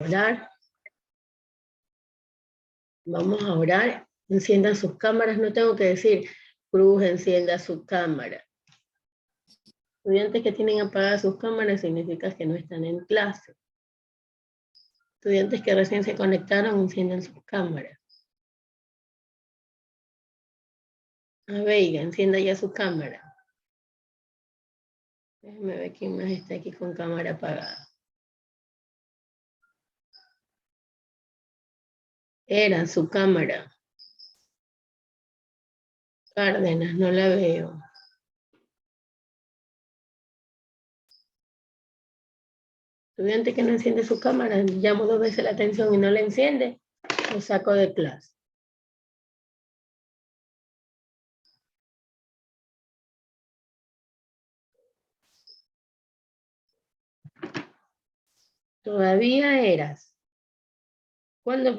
Orar. Vamos a orar. Enciendan sus cámaras. No tengo que decir, Cruz, encienda su cámara. Estudiantes que tienen apagadas sus cámaras significa que no están en clase. Estudiantes que recién se conectaron, enciendan sus cámaras. A Veiga, encienda ya su cámara. Déjenme ver quién más está aquí con cámara apagada. Era su cámara. Cárdenas, no la veo. Estudiante que no enciende su cámara, llamo 2 veces la atención y no la enciende, lo saco de clase. Todavía eras. ¿Cuándo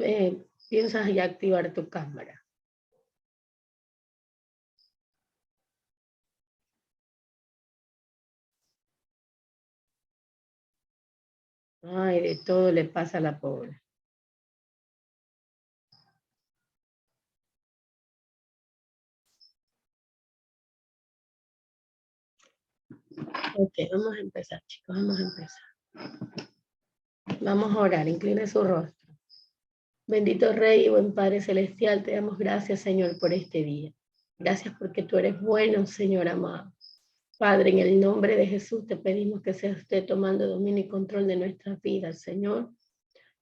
piensas ya activar tu cámara? Ay, de todo le pasa a la pobre. Ok, vamos a empezar, chicos, vamos a empezar. Vamos a orar, incline su rostro. Bendito Rey y buen Padre Celestial, te damos gracias, Señor, por este día. Gracias porque tú eres bueno, Señor amado. Padre, en el nombre de Jesús te pedimos que sea usted tomando dominio y control de nuestras vidas, Señor.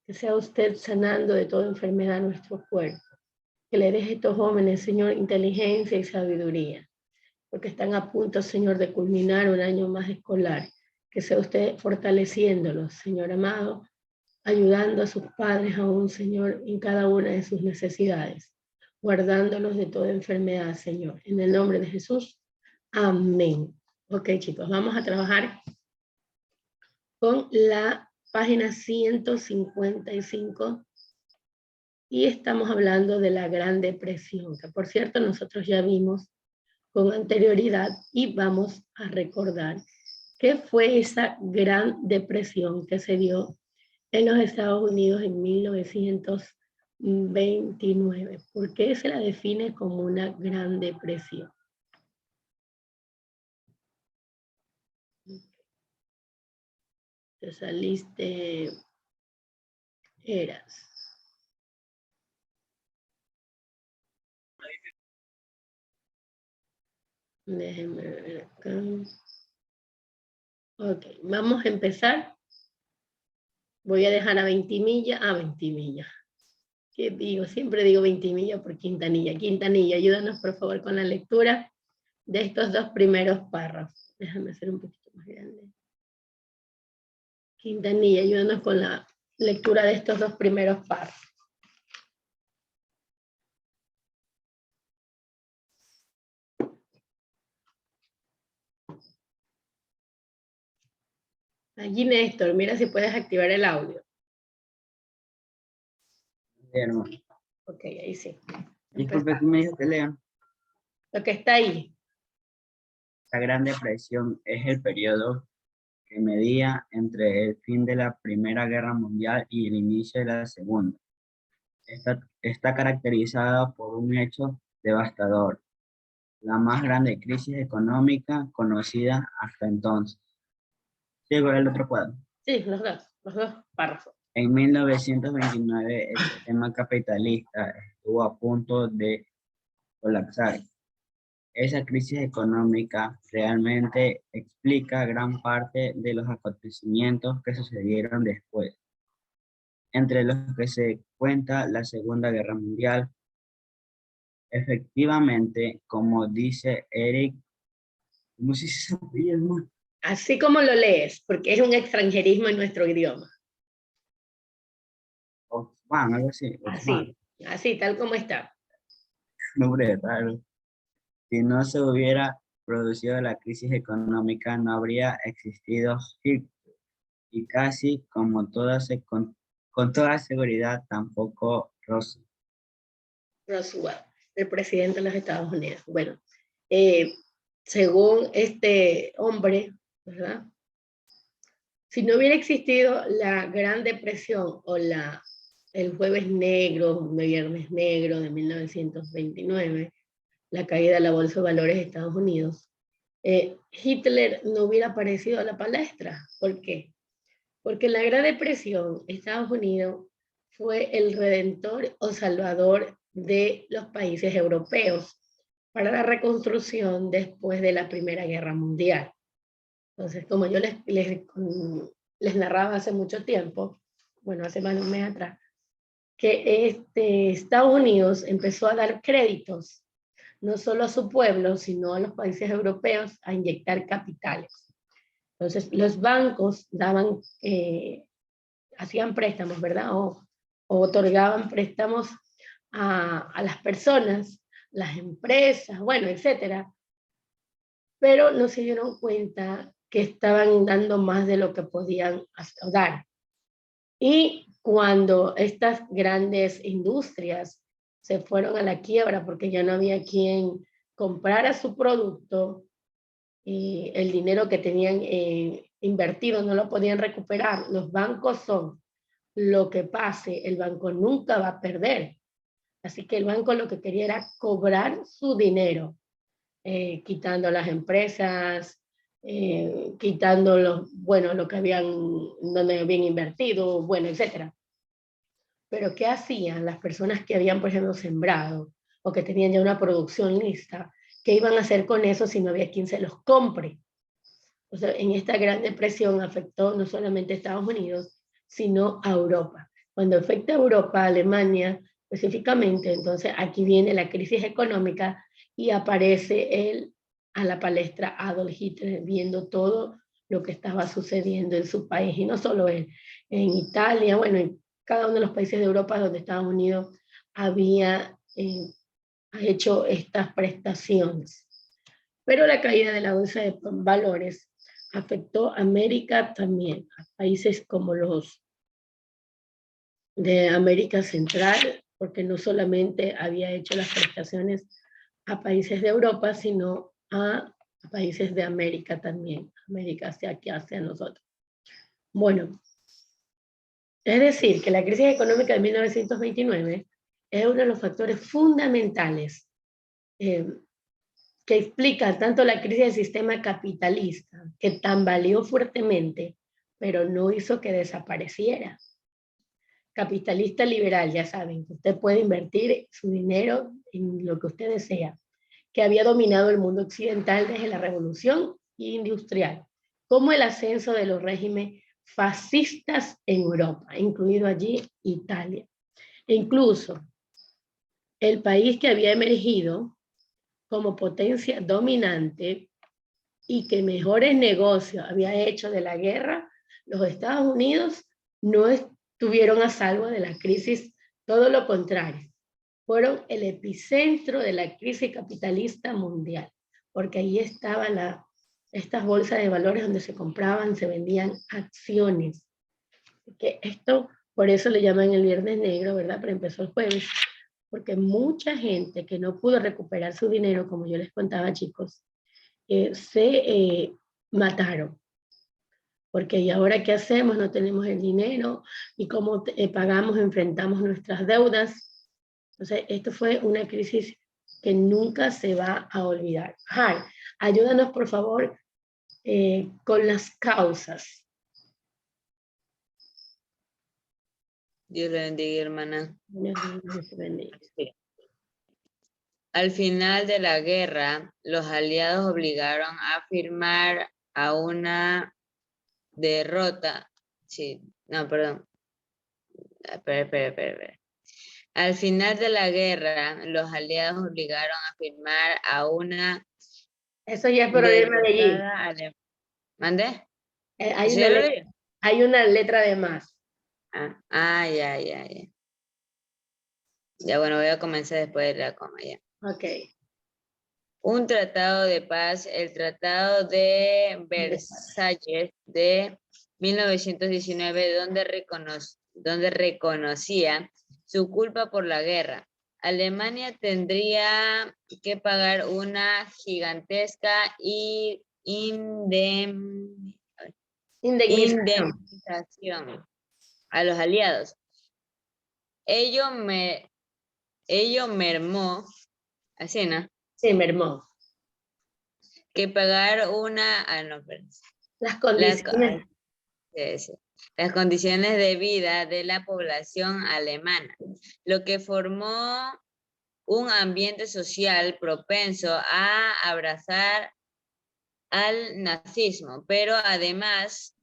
Que sea usted sanando de toda enfermedad nuestro cuerpo. Que le deje a estos jóvenes, Señor, inteligencia y sabiduría. Porque están a punto, Señor, de culminar un año más escolar. Que sea usted fortaleciéndolos, Señor amado, ayudando a sus padres aún, Señor, en cada una de sus necesidades, guardándolos de toda enfermedad, Señor. En el nombre de Jesús, amén. Ok, chicos, vamos a trabajar con la página 155 y estamos hablando de la Gran Depresión, que por cierto nosotros ya vimos con anterioridad y vamos a recordar qué fue esa Gran Depresión que se dio en los Estados Unidos en 1929. ¿Por qué se la define como una Gran Depresión? Te saliste, eras. Déjenme ver acá. Ok, vamos a empezar. Voy a dejar a Ventimilla. Ventimilla. ¿Qué digo? Siempre digo Ventimilla por Quintanilla. Quintanilla, ayúdanos por favor con la lectura de estos 2 primeros párrafos. Déjame hacer un poquito más grande. Quintanilla, ayúdanos con la lectura de estos 2 primeros párrafos. Allí, Néstor, mira si puedes activar el audio. Bien, ok, ahí sí. Disculpe, ¿tú me dijo que lean? Lo que está ahí. La Gran Depresión es el periodo que medía entre el fin de la Primera Guerra Mundial y el inicio de la Segunda. Está caracterizada por un hecho devastador, la más grande crisis económica conocida hasta entonces. ¿Sigo el otro cuadro? Sí, los dos párrafos. En 1929 el sistema capitalista estuvo a punto de colapsar. Esa crisis económica realmente explica gran parte de los acontecimientos que sucedieron después, entre los que se cuenta la Segunda Guerra Mundial. Efectivamente, como dice Eric, ¿cómo se llama? Así como lo lees, porque es un extranjerismo en nuestro idioma. Osman, algo así. Osman. Así, tal como está. Nombre raro. Si no se hubiera producido la crisis económica, no habría existido Hitler, y casi como con toda seguridad tampoco Roosevelt, el presidente de los Estados Unidos. Bueno, según este hombre, ¿verdad? Si no hubiera existido la Gran Depresión o el Jueves Negro, el Viernes Negro de 1929, la caída de la Bolsa de Valores de Estados Unidos, Hitler no hubiera aparecido a la palestra. ¿Por qué? Porque en la Gran Depresión, Estados Unidos fue el redentor o salvador de los países europeos para la reconstrucción después de la Primera Guerra Mundial. Entonces, como yo les narraba hace mucho tiempo, bueno, hace más de un mes atrás, que Estados Unidos empezó a dar créditos, no solo a su pueblo, sino a los países europeos, a inyectar capitales. Entonces, los bancos daban, hacían préstamos, ¿verdad? O otorgaban préstamos a las personas, las empresas, bueno, etcétera, pero no se dieron cuenta que estaban dando más de lo que podían dar. Y cuando estas grandes industrias se fueron a la quiebra porque ya no había quien comprara su producto y el dinero que tenían invertido no lo podían recuperar, los bancos son lo que pase, el banco nunca va a perder. Así que el banco lo que quería era cobrar su dinero, quitando las empresas, quitando lo que donde habían invertido, bueno, etcétera. Pero ¿qué hacían las personas que habían, por ejemplo, sembrado o que tenían ya una producción lista? ¿Qué iban a hacer con eso si no había quien se los compre? O sea, en esta gran depresión afectó no solamente a Estados Unidos, sino a Europa. Cuando afecta a Europa, a Alemania específicamente, entonces aquí viene la crisis económica y aparece a la palestra Adolf Hitler viendo todo lo que estaba sucediendo en su país, y no solo él, en Italia, bueno, en cada uno de los países de Europa donde Estados Unidos había hecho estas prestaciones. Pero la caída de la bolsa de valores afectó a América también, a países como los de América Central, porque no solamente había hecho las prestaciones a países de Europa, sino a países de América también, América hacia nosotros. Bueno, es decir, que la crisis económica de 1929 es uno de los factores fundamentales que explica tanto la crisis del sistema capitalista, que tambaleó fuertemente, pero no hizo que desapareciera. Capitalista liberal, ya saben, que usted puede invertir su dinero en lo que usted desea, que había dominado el mundo occidental desde la revolución industrial, como el ascenso de los regímenes fascistas en Europa, incluido allí Italia. E incluso el país que había emergido como potencia dominante y que mejores negocios había hecho de la guerra, los Estados Unidos no estuvieron a salvo de la crisis, todo lo contrario, fueron el epicentro de la crisis capitalista mundial, porque ahí estaban estas bolsas de valores donde se compraban, se vendían acciones. Que esto, por eso le llaman el Viernes Negro, ¿verdad? Pero empezó el jueves, porque mucha gente que no pudo recuperar su dinero, como yo les contaba, chicos, se mataron. Porque ¿y ahora qué hacemos? No tenemos el dinero, y cómo pagamos, enfrentamos nuestras deudas. Entonces, esto fue una crisis que nunca se va a olvidar. Jai, ayúdanos por favor con las causas. Dios le bendiga, hermana. Dios bendiga. Sí. Al final de la guerra, los aliados obligaron a firmar a una derrota. Sí, no, perdón. Espera. Al final de la guerra, los aliados obligaron a firmar a una Eso ya es problema de allí. derrotada. ¿Mandé? Hay, ¿Sí una lo letra, leí? hay una letra de más. Ya. Ya, bueno, voy a comenzar después de la coma, ya. Ok. Un tratado de paz, el Tratado de Versalles de 1919, donde reconocía su culpa por la guerra. Alemania tendría que pagar una gigantesca indemnización Indemnización. indemnización a los aliados. Ello mermó, así, ¿no? Sí, mermó. Que pagar una, no, perdón. Las condiciones. Sí. Las condiciones de vida de la población alemana, lo que formó un ambiente social propenso a abrazar al nazismo, pero además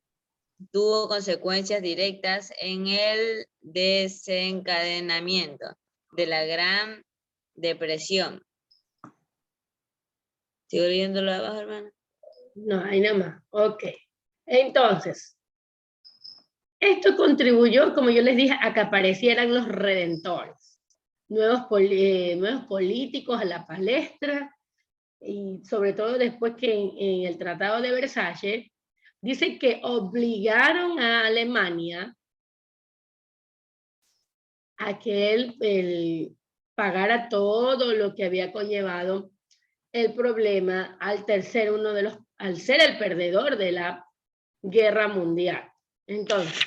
tuvo consecuencias directas en el desencadenamiento de la Gran Depresión. ¿Sigo leyéndolo abajo, hermano? No, ahí nada más. Ok. Entonces, esto contribuyó, como yo les dije, a que aparecieran los redentores, nuevos políticos a la palestra, y sobre todo después que en el Tratado de Versalles, dice que obligaron a Alemania a que él pagara todo lo que había conllevado el problema al ser el perdedor de la guerra mundial. Entonces,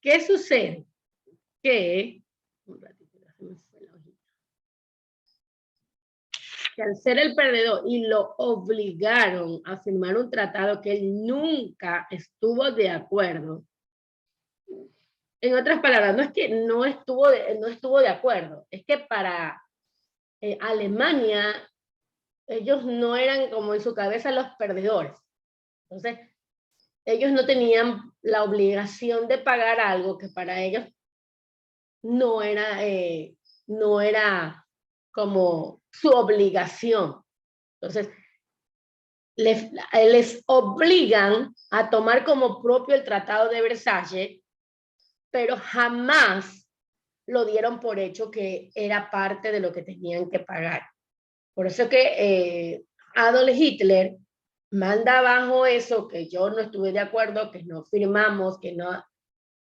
¿qué sucede? Que, un ratito, ya se me fue la hojita. Que al ser el perdedor y lo obligaron a firmar un tratado que él nunca estuvo de acuerdo. En otras palabras, no es que no estuvo de acuerdo, es que para Alemania ellos no eran como en su cabeza los perdedores. Entonces, ellos no tenían la obligación de pagar algo que para ellos no era como su obligación. Entonces, les obligan a tomar como propio el Tratado de Versalles, pero jamás lo dieron por hecho que era parte de lo que tenían que pagar. Por eso que Adolf Hitler manda abajo eso, que yo no estuve de acuerdo, que no firmamos, que no...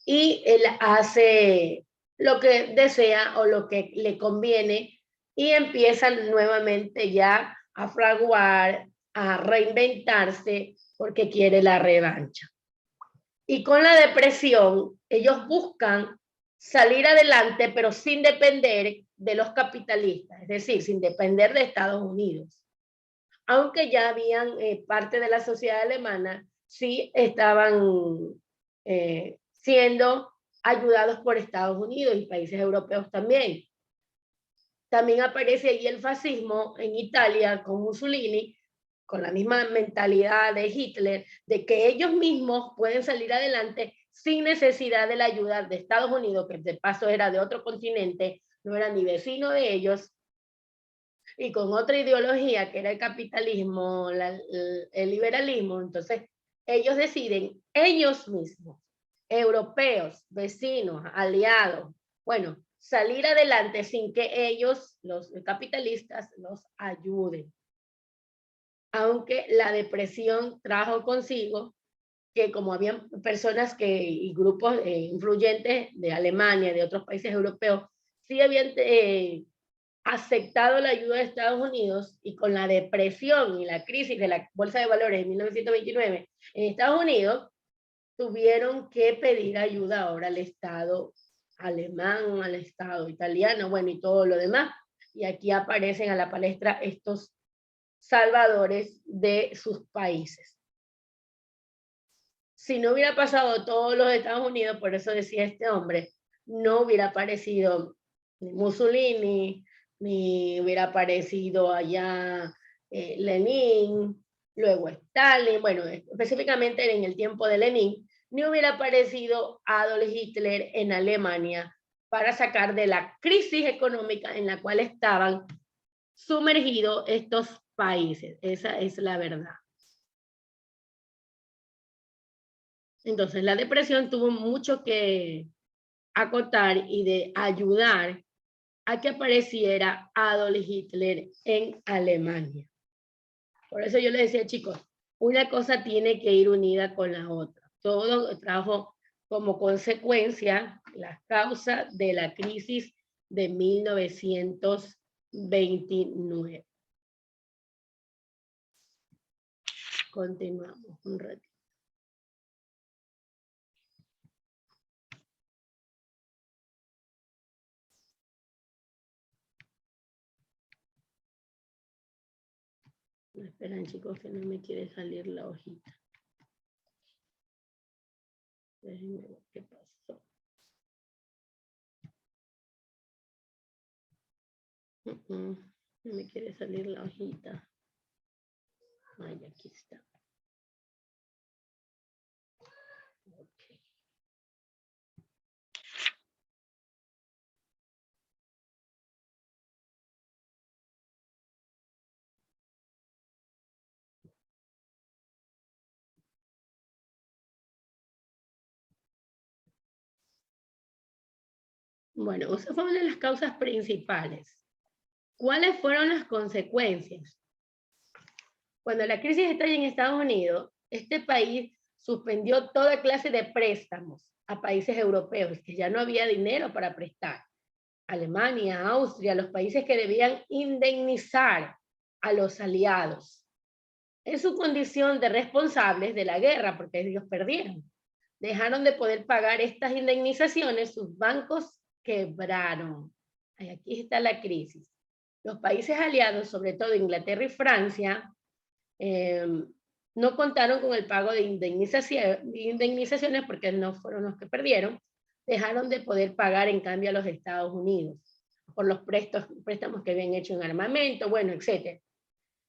Y él hace lo que desea o lo que le conviene y empieza nuevamente ya a fraguar, a reinventarse porque quiere la revancha. Y con la depresión, ellos buscan salir adelante, pero sin depender de los capitalistas, es decir, sin depender de Estados Unidos. Aunque ya habían parte de la sociedad alemana, sí estaban siendo ayudados por Estados Unidos y países europeos también. También aparece ahí el fascismo en Italia con Mussolini, con la misma mentalidad de Hitler, de que ellos mismos pueden salir adelante sin necesidad de la ayuda de Estados Unidos, que de paso era de otro continente, no era ni vecino de ellos, y con otra ideología que era el capitalismo, el liberalismo. Entonces ellos deciden, ellos mismos, europeos, vecinos, aliados, bueno, salir adelante sin que ellos, los capitalistas, los ayuden. Aunque la depresión trajo consigo que como habían personas y grupos influyentes de Alemania, de otros países europeos, sí habían aceptado la ayuda de Estados Unidos, y con la depresión y la crisis de la bolsa de valores en 1929 en Estados Unidos, tuvieron que pedir ayuda ahora al Estado alemán, al Estado italiano, bueno, y todo lo demás. Y aquí aparecen a la palestra estos salvadores de sus países. Si no hubiera pasado todos los Estados Unidos, por eso decía este hombre, no hubiera aparecido ni Mussolini, ni hubiera aparecido allá Lenin, luego Stalin, bueno, específicamente en el tiempo de Lenin, ni hubiera aparecido Adolf Hitler en Alemania para sacar de la crisis económica en la cual estaban sumergidos estos países. Esa es la verdad. Entonces la depresión tuvo mucho que acotar y de ayudar a que apareciera Adolf Hitler en Alemania. Por eso yo les decía, chicos, una cosa tiene que ir unida con la otra. Todo trajo como consecuencia las causas de la crisis de 1929. Continuamos un ratito. Esperan, chicos, que no me quiere salir la hojita. Déjenme ver qué pasó. No me quiere salir la hojita. Ay, aquí está. Okay. Bueno, esa fue una de las causas principales. ¿Cuáles fueron las consecuencias? Cuando la crisis estalla en Estados Unidos, este país suspendió toda clase de préstamos a países europeos, que ya no había dinero para prestar. Alemania, Austria, los países que debían indemnizar a los aliados en su condición de responsables de la guerra, porque ellos perdieron. Dejaron de poder pagar estas indemnizaciones, sus bancos quebraron. Aquí está la crisis. Los países aliados, sobre todo Inglaterra y Francia, no contaron con el pago de indemnizaciones porque no fueron los que perdieron, dejaron de poder pagar en cambio a los Estados Unidos por los préstamos que habían hecho en armamento, bueno, etc.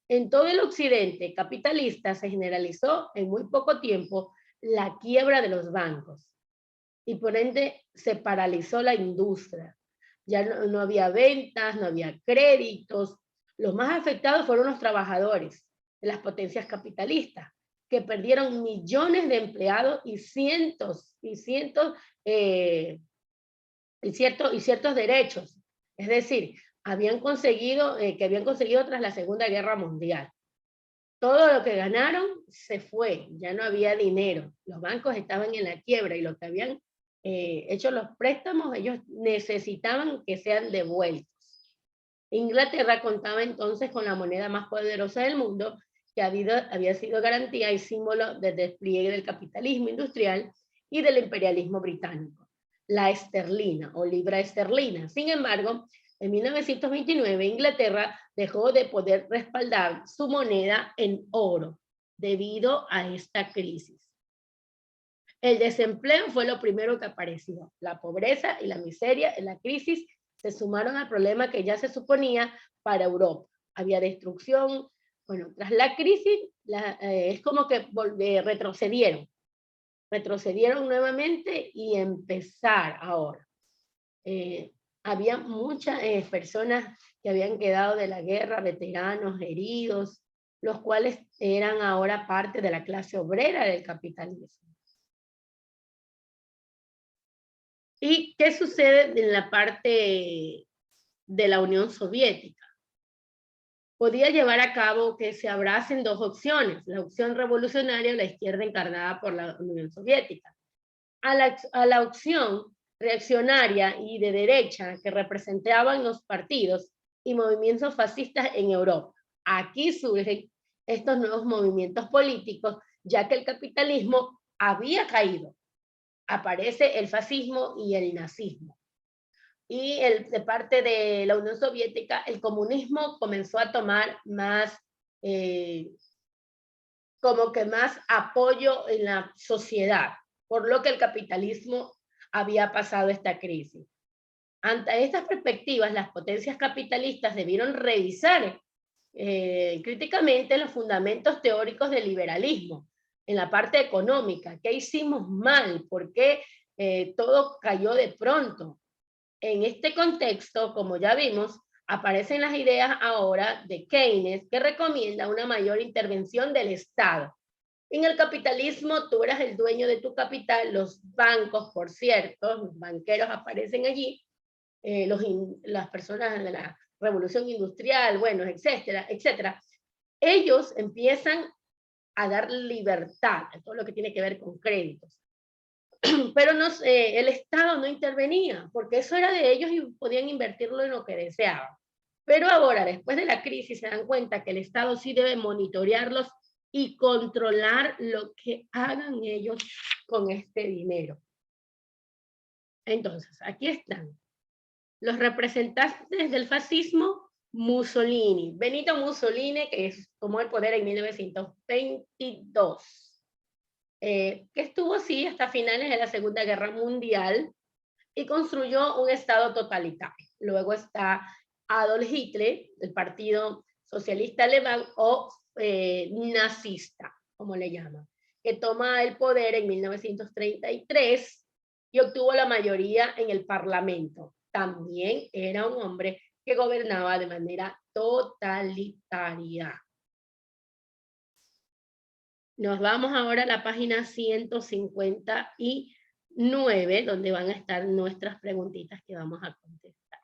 En todo el occidente capitalista se generalizó en muy poco tiempo la quiebra de los bancos y por ende se paralizó la industria. Ya no había ventas, no había créditos. Los más afectados fueron los trabajadores de las potencias capitalistas, que perdieron millones de empleados y ciertos derechos. Es decir, que habían conseguido tras la Segunda Guerra Mundial. Todo lo que ganaron se fue, ya no había dinero. Los bancos estaban en la quiebra y lo que habían hecho los préstamos, ellos necesitaban que sean devueltos. Inglaterra contaba entonces con la moneda más poderosa del mundo, que había sido garantía y símbolo del despliegue del capitalismo industrial y del imperialismo británico, la esterlina o libra esterlina. Sin embargo, en 1929 Inglaterra dejó de poder respaldar su moneda en oro debido a esta crisis. El desempleo fue lo primero que apareció. La pobreza y la miseria en la crisis se sumaron al problema que ya se suponía para Europa. Había destrucción. Bueno, tras la crisis es como que retrocedieron nuevamente y empezar ahora. Había muchas personas que habían quedado de la guerra, veteranos, heridos, los cuales eran ahora parte de la clase obrera del capitalismo. ¿Y qué sucede en la parte de la Unión Soviética? Podía llevar a cabo que se abracen dos opciones, la opción revolucionaria o la izquierda encarnada por la Unión Soviética. A la opción reaccionaria y de derecha que representaban los partidos y movimientos fascistas en Europa. Aquí surgen estos nuevos movimientos políticos, ya que el capitalismo había caído. Aparece el fascismo y el nazismo. Y de parte de la Unión Soviética, el comunismo comenzó a tomar más, como que más apoyo en la sociedad, por lo que el capitalismo había pasado esta crisis. Ante estas perspectivas, las potencias capitalistas debieron revisar críticamente los fundamentos teóricos del liberalismo, en la parte económica. ¿Qué hicimos mal? ¿Por qué todo cayó de pronto? En este contexto, como ya vimos, aparecen las ideas ahora de Keynes, que recomienda una mayor intervención del Estado. En el capitalismo, tú eras el dueño de tu capital, los bancos, por cierto, los banqueros aparecen allí, las personas de la revolución industrial, bueno, etcétera, etcétera. Ellos empiezan a dar libertad a todo lo que tiene que ver con créditos. Pero el Estado no intervenía, porque eso era de ellos y podían invertirlo en lo que deseaban. Pero ahora, después de la crisis, se dan cuenta que el Estado sí debe monitorearlos y controlar lo que hagan ellos con este dinero. Entonces, aquí están. Los representantes del fascismo Mussolini. Benito Mussolini, que tomó el poder en 1922. Que estuvo así hasta finales de la Segunda Guerra Mundial y construyó un Estado totalitario. Luego está Adolf Hitler, el Partido Socialista Alemán o nazista, como le llaman, que toma el poder en 1933 y obtuvo la mayoría en el Parlamento. También era un hombre que gobernaba de manera totalitaria. Nos vamos ahora a la página 159, donde van a estar nuestras preguntitas que vamos a contestar.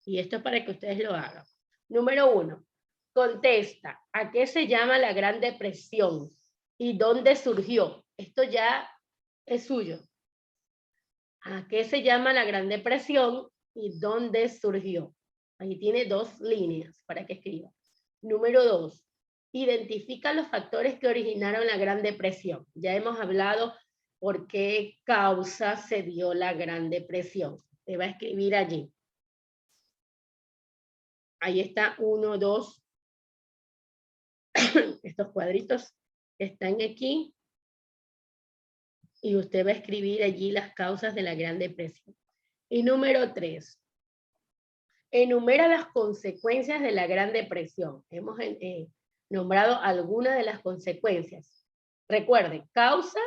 Y esto es para que ustedes lo hagan. Número 1. Contesta, ¿a qué se llama la Gran Depresión? ¿Y dónde surgió? Esto ya es suyo. ¿A qué se llama la Gran Depresión? ¿Y dónde surgió? Ahí tiene 2 líneas para que escriba. Número 2. Identifica los factores que originaron la Gran Depresión. Ya hemos hablado por qué causa se dio la Gran Depresión. Te va a escribir allí. Ahí está 1, 2. Estos cuadritos que están aquí. Y usted va a escribir allí las causas de la Gran Depresión. Y número 3. Enumera las consecuencias de la Gran Depresión. Hemos nombrado algunas de las consecuencias. Recuerde, causa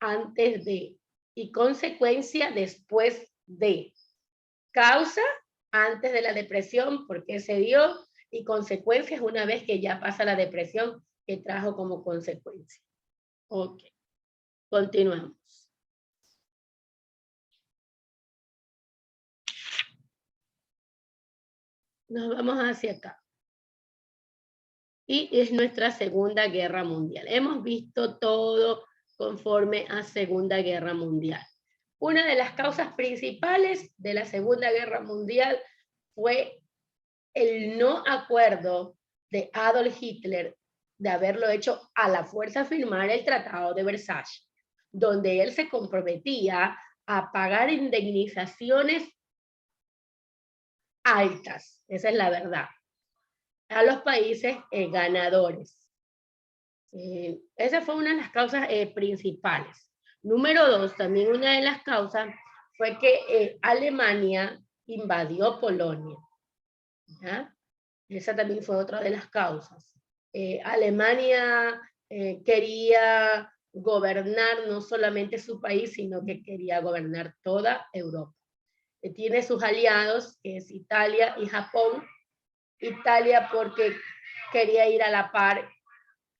antes de y consecuencia después de. Causa antes de la depresión, porque se dio, y consecuencias una vez que ya pasa la depresión que trajo como consecuencia. Ok, continuamos. Nos vamos hacia acá. Y es nuestra Segunda Guerra Mundial. Hemos visto todo conforme a Segunda Guerra Mundial. Una de las causas principales de la Segunda Guerra Mundial fue el no acuerdo de Adolf Hitler de haberlo hecho a la fuerza firmar el Tratado de Versalles, donde él se comprometía a pagar indemnizaciones altas, esa es la verdad, a los países ganadores. Esa fue una de las causas principales. Número 2, también una de las causas fue que Alemania invadió Polonia. ¿Ya? Esa también fue otra de las causas. Alemania quería gobernar no solamente su país, sino que quería gobernar toda Europa. Tiene sus aliados, que es Italia y Japón. Italia porque quería ir a la par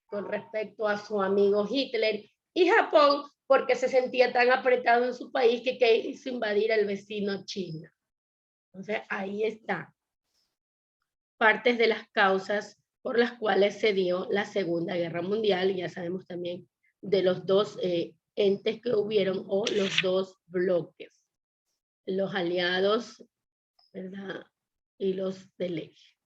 con respecto a su amigo Hitler, y Japón porque se sentía tan apretado en su país que quiso invadir al vecino China. Entonces ahí está partes de las causas por las cuales se dio la Segunda Guerra Mundial, y ya sabemos también de los 2 entes que hubieron, o los 2 bloques, los aliados, ¿verdad? Y los del eje.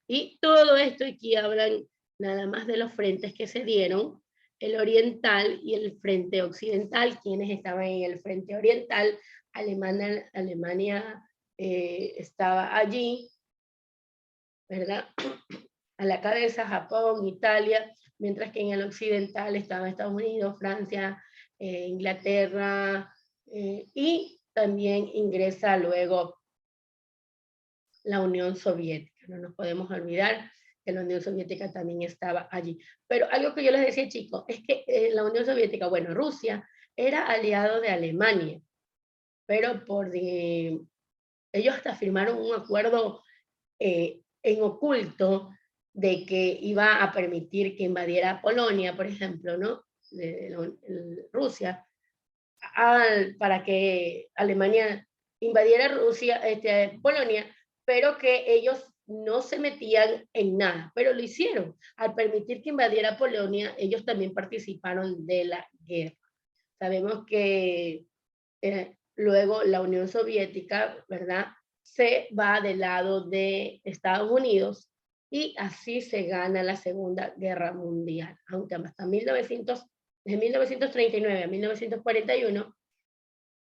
Y todo esto aquí hablan nada más de los frentes que se dieron, el oriental y el frente occidental. Quienes estaban en el frente oriental, Alemania estaba allí, ¿verdad? A la cabeza, Japón, Italia, mientras que en el occidental estaban Estados Unidos, Francia, Inglaterra, y también ingresa luego la Unión Soviética. No nos podemos olvidar que la Unión Soviética también estaba allí. Pero algo que yo les decía, chicos, es que la Unión Soviética, bueno, Rusia era aliado de Alemania, pero ellos hasta firmaron un acuerdo en oculto de que iba a permitir que invadiera Polonia, por ejemplo, ¿no? Rusia, para que Alemania invadiera Polonia, pero que ellos no se metían en nada, pero lo hicieron. Al permitir que invadiera Polonia, ellos también participaron de la guerra. Sabemos que luego la Unión Soviética, ¿verdad?, se va del lado de Estados Unidos, y así se gana la Segunda Guerra Mundial, aunque hasta de 1939 a 1941,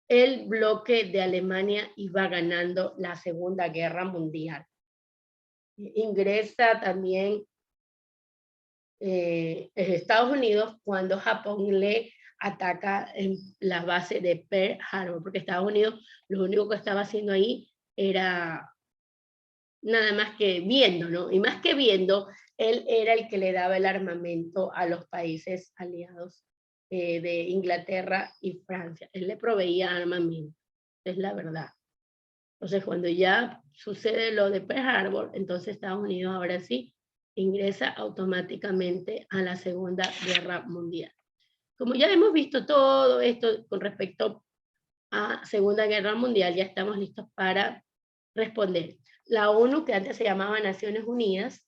el bloque de Alemania iba ganando la Segunda Guerra Mundial. ingresa también Estados Unidos cuando Japón le ataca en la base de Pearl Harbor, porque Estados Unidos lo único que estaba haciendo ahí era nada más que viendo, ¿no? Y más que viendo, él era el que le daba el armamento a los países aliados de Inglaterra y Francia. Él le proveía armamento, es la verdad. Entonces, cuando ya sucede lo de Pearl Harbor, entonces Estados Unidos ahora sí ingresa automáticamente a la Segunda Guerra Mundial. Como ya hemos visto todo esto con respecto a Segunda Guerra Mundial, ya estamos listos para responder. La ONU, que antes se llamaba Naciones Unidas,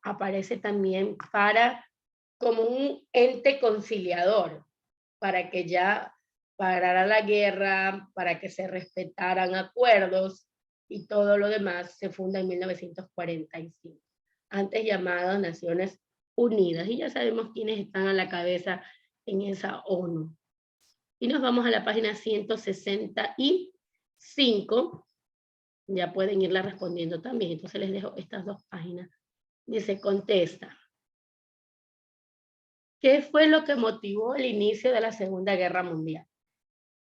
aparece también como un ente conciliador, para que ya parara la guerra, para que se respetaran acuerdos y todo lo demás. Se funda en 1945, antes llamada Naciones Unidas, y ya sabemos quiénes están a la cabeza en esa ONU. Y nos vamos a la página 165, ya pueden irla respondiendo también, entonces les dejo estas dos páginas. Dice, contesta. ¿Qué fue lo que motivó el inicio de la Segunda Guerra Mundial?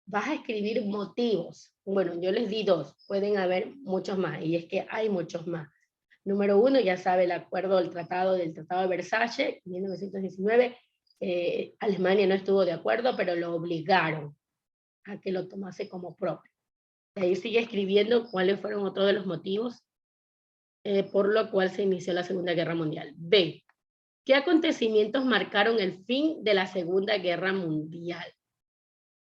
Vas a escribir motivos. Bueno, yo les di dos, pueden haber muchos más, y es que hay muchos más. Número uno, ya sabe, el acuerdo del Tratado de Versalles, 1919, Alemania no estuvo de acuerdo, pero lo obligaron a que lo tomase como propio. Y ahí sigue escribiendo cuáles fueron otros de los motivos por lo cual se inició la Segunda Guerra Mundial. B. ¿Qué acontecimientos marcaron el fin de la Segunda Guerra Mundial?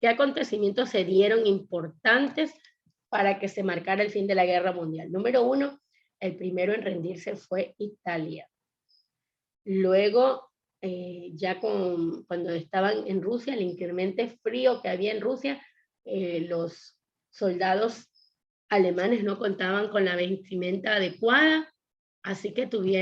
¿Qué acontecimientos se dieron importantes para que se marcara el fin de la Guerra Mundial? Número uno, el primero en rendirse fue Italia. Luego, cuando estaban en Rusia, el incremento frío que había en Rusia, los soldados alemanes no contaban con la vestimenta adecuada, así que tuvieron